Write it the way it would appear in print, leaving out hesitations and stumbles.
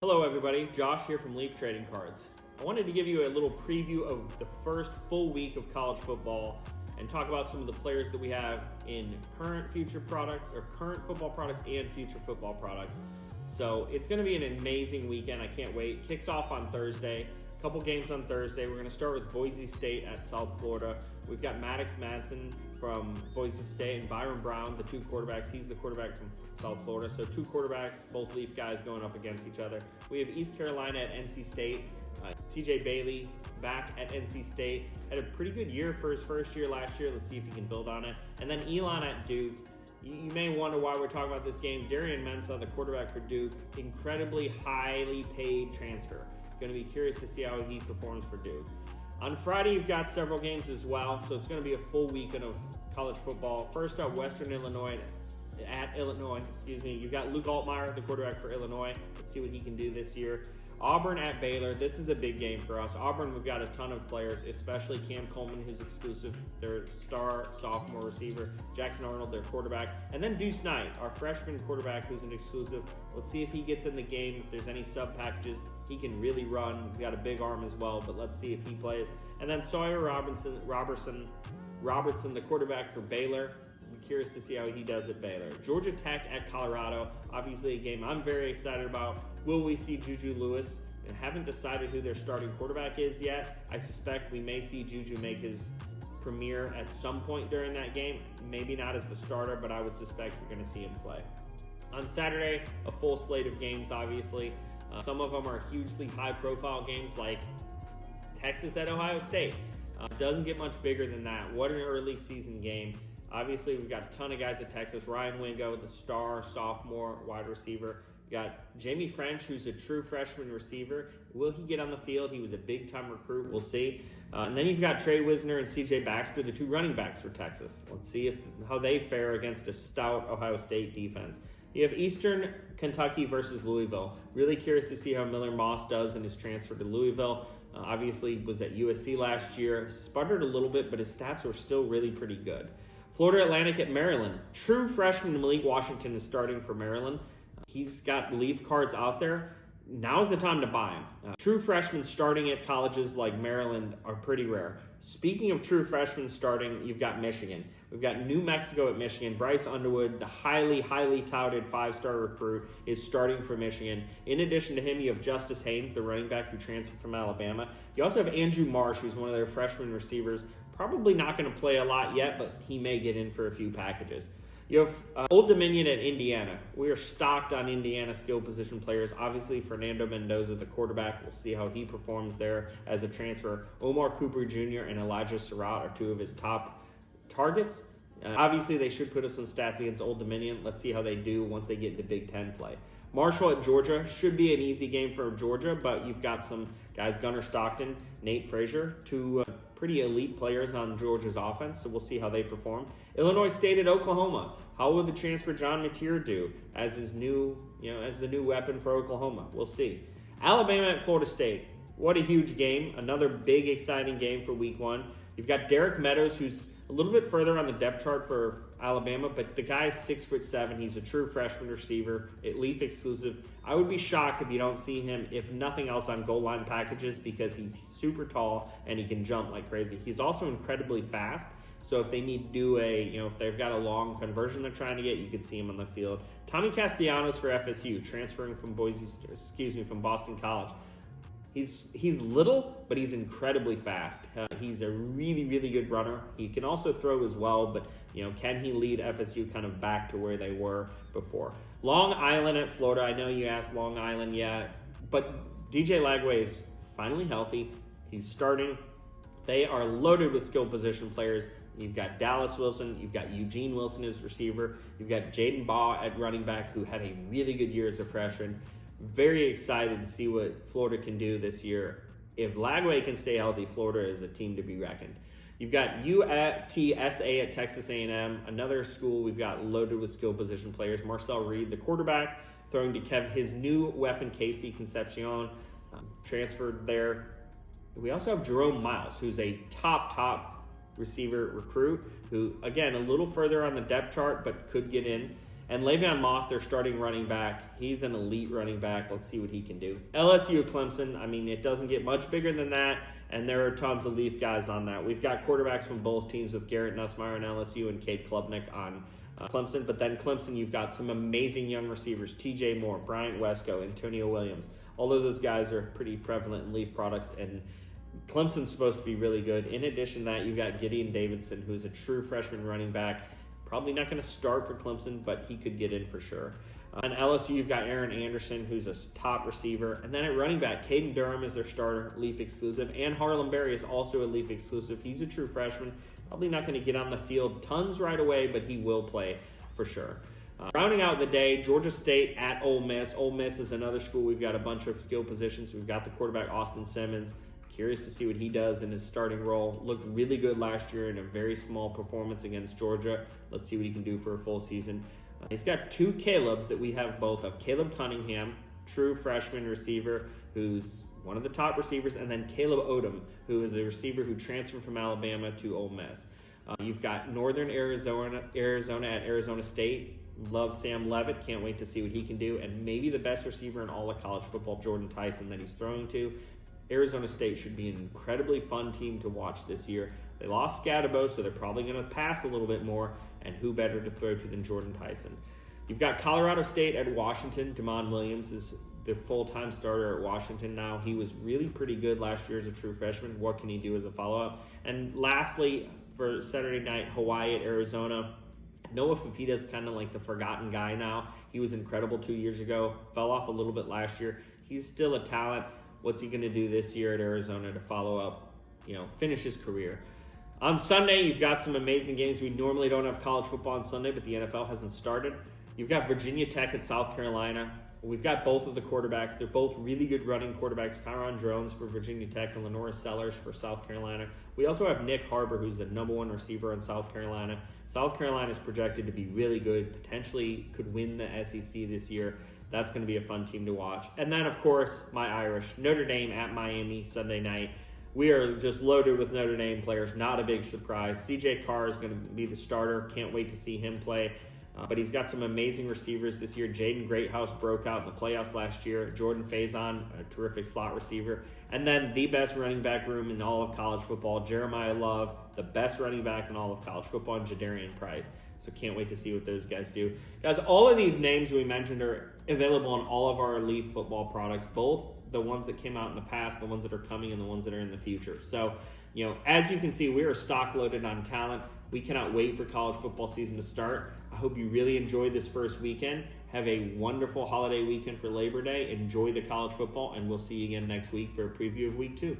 Hello everybody, Josh here from Leaf Trading Cards. I wanted to give you a little preview of the first full week of college football and talk about some of the players that we have in current future products or current football products and future football products. So it's going to be an amazing weekend. I can't wait. Kicks off on Thursday. A couple games on Thursday. We're going to start with Boise State at South Florida. We've got Maddox Madsen from Boise State and Byron Brown, the two quarterbacks. He's the quarterback from South Florida. So two quarterbacks, both Leaf guys going up against each other. We have East Carolina at NC State. CJ Bailey back at NC State. Had a pretty good year for his first year last year. Let's see if he can build on it. And then Elon at Duke. You may wonder why we're talking about this game. Darian Mensah, the quarterback for Duke, incredibly highly paid transfer. Going to be curious to see how he performs for Duke. On Friday, you've got several games as well, so it's going to be a full weekend of college football. First up, Western Illinois at Illinois. You've got Luke Altmaier, the quarterback for Illinois. Let's see what he can do this year. Auburn at Baylor. This is a big game for us. Auburn, we've got a ton of players, especially Cam Coleman, who's exclusive, their star sophomore receiver. Jackson Arnold, their quarterback. And then Deuce Knight, our freshman quarterback, who's an exclusive. Let's see if he gets in the game. If there's any sub packages, he can really run. He's got a big arm as well, but let's see if he plays. And then Sawyer Robertson, the quarterback for Baylor. I'm curious to see how he does at Baylor. Georgia Tech at Colorado. Obviously a game I'm very excited about. Will we see Juju Lewis? I haven't decided who their starting quarterback is yet. I suspect we may see Juju make his premiere at some point during that game. Maybe not as the starter, but I would suspect we're going to see him play. On Saturday, a full slate of games, obviously. Some of them are hugely high-profile games like Texas at Ohio State. Doesn't get much bigger than that. What an early season game. Obviously, we've got a ton of guys at Texas. Ryan Wingo, the star sophomore wide receiver. We got Jamie French, who's a true freshman receiver. Will he get on the field? He was a big-time recruit. We'll see. And then you've got Trey Wisner and C.J. Baxter, the two running backs for Texas. Let's see how they fare against a stout Ohio State defense. You have Eastern Kentucky versus Louisville. Really curious to see how Miller Moss does in his transfer to Louisville. Obviously, was at USC last year. Sputtered a little bit, but his stats were still really pretty good. Florida Atlantic at Maryland. True freshman Malik Washington is starting for Maryland. He's got Leaf cards out there. Now's the time to buy him. True freshmen starting at colleges like Maryland are pretty rare. Speaking of true freshmen starting, you've got Michigan. We've got New Mexico at Michigan. Bryce Underwood, the highly touted five-star recruit, is starting for Michigan. In addition to him, you have Justice Haynes, the running back who transferred from Alabama. You also have Andrew Marsh, who's one of their freshman receivers. Probably not going to play a lot yet, but he may get in for a few packages. You have Old Dominion at Indiana. We are stocked on Indiana skill position players. Obviously, Fernando Mendoza, the quarterback, we'll see how he performs there as a transfer. Omar Cooper Jr. and Elijah Surratt are two of his top targets. Obviously, they should put us some stats against Old Dominion. Let's see how they do once they get into Big Ten play. Marshall at Georgia. Should be an easy game for Georgia, but you've got some guys, Gunnar Stockton, Nate Frazier, two pretty elite players on Georgia's offense, so we'll see how they perform. Illinois State at Oklahoma. How will the transfer John Mateer do as his new, as the new weapon for Oklahoma? We'll see. Alabama at Florida State. What a huge game. Another big, exciting game for week one. You've got Derek Meadows, who's a little bit further on the depth chart for Alabama, but the guy's 6'7". He's a true freshman receiver, Leaf exclusive. I would be shocked if you don't see him, if nothing else, on goal line packages because he's super tall and he can jump like crazy. He's also incredibly fast. So if they need to do if they've got a long conversion they're trying to get, you could see him on the field. Tommy Castellanos for FSU, transferring from from Boston College. He's little, but he's incredibly fast. He's a really, really good runner. He can also throw as well, but can he lead FSU kind of back to where they were before? Long Island at Florida. I know you asked Long Island yet, but DJ Lagway is finally healthy. He's starting. They are loaded with skill position players. You've got Dallas Wilson. You've got Eugene Wilson as receiver. You've got Jaden Baugh at running back, who had a really good year as a freshman. Very excited to see what Florida can do this year. If Lagway can stay healthy, Florida is a team to be reckoned. You've got UTSA at Texas A&M, another school we've got loaded with skill position players. Marcel Reed, the quarterback, throwing to his new weapon, Casey Concepcion, transferred there. We also have Jerome Miles, who's a top receiver recruit, who, again, a little further on the depth chart, but could get in. And Le'Veon Moss, their starting running back, he's an elite running back. Let's see what he can do. LSU, Clemson, I mean, it doesn't get much bigger than that, and there are tons of Leaf guys on that. We've got quarterbacks from both teams with Garrett Nussmeier on LSU and Cade Klubnik on Clemson. But then Clemson, you've got some amazing young receivers, TJ Moore, Bryant Wesco, Antonio Williams. All of those guys are pretty prevalent in Leaf products, and Clemson's supposed to be really good. In addition to that, you've got Gideon Davidson, who's a true freshman running back. Probably not going to start for Clemson, but he could get in for sure. On LSU, you've got Aaron Anderson, who's a top receiver. And then at running back, Caden Durham is their starter, Leaf exclusive. And Harlem Berry is also a Leaf exclusive. He's a true freshman. Probably not going to get on the field tons right away, but he will play for sure. Rounding out the day, Georgia State at Ole Miss. Ole Miss is another school. We've got a bunch of skill positions. We've got the quarterback, Austin Simmons. Curious to see what he does in his starting role. Looked really good last year in a very small performance against Georgia. Let's see what he can do for a full season. He's got two Calebs that we have both of. Caleb Cunningham, true freshman receiver, who's one of the top receivers, and then Caleb Odom, who is a receiver who transferred from Alabama to Ole Miss. You've got Northern Arizona at Arizona State. Love Sam Levitt. Can't wait to see what he can do. And maybe the best receiver in all of college football, Jordan Tyson, that he's throwing to. Arizona State should be an incredibly fun team to watch this year. They lost Scatterbo, so they're probably going to pass a little bit more, and who better to throw to than Jordan Tyson? You've got Colorado State at Washington. Damon Williams is the full-time starter at Washington now. He was really pretty good last year as a true freshman. What can he do as a follow-up? And lastly, for Saturday night, Hawaii at Arizona. Noah Fafita's kind of like the forgotten guy now. He was incredible 2 years ago, fell off a little bit last year. He's still a talent. What's he going to do this year at Arizona to follow up, finish his career? On Sunday, you've got some amazing games. We normally don't have college football on Sunday, but the NFL hasn't started. You've got Virginia Tech at South Carolina. We've got both of the quarterbacks. They're both really good running quarterbacks. Tyron Jones for Virginia Tech and Lenora Sellers for South Carolina. We also have Nick Harbor, who's the number one receiver in South Carolina. South Carolina is projected to be really good, potentially could win the SEC this year. That's going to be a fun team to watch. And then, of course, my Irish, Notre Dame at Miami Sunday night. We are just loaded with Notre Dame players. Not a big surprise. CJ Carr is going to be the starter. Can't wait to see him play. But he's got some amazing receivers this year. Jaden Greathouse broke out in the playoffs last year. Jordan Faison, a terrific slot receiver. And then the best running back room in all of college football, Jeremiah Love, the best running back in all of college football, and Jadarian Price. So can't wait to see what those guys do. Guys, all of these names we mentioned are available on all of our Leaf football products, both the ones that came out in the past, the ones that are coming, and the ones that are in the future. So, as you can see, we are stock loaded on talent. We cannot wait for college football season to start. I hope you really enjoyed this first weekend. Have a wonderful holiday weekend for Labor Day. Enjoy the college football, and we'll see you again next week for a preview of week 2.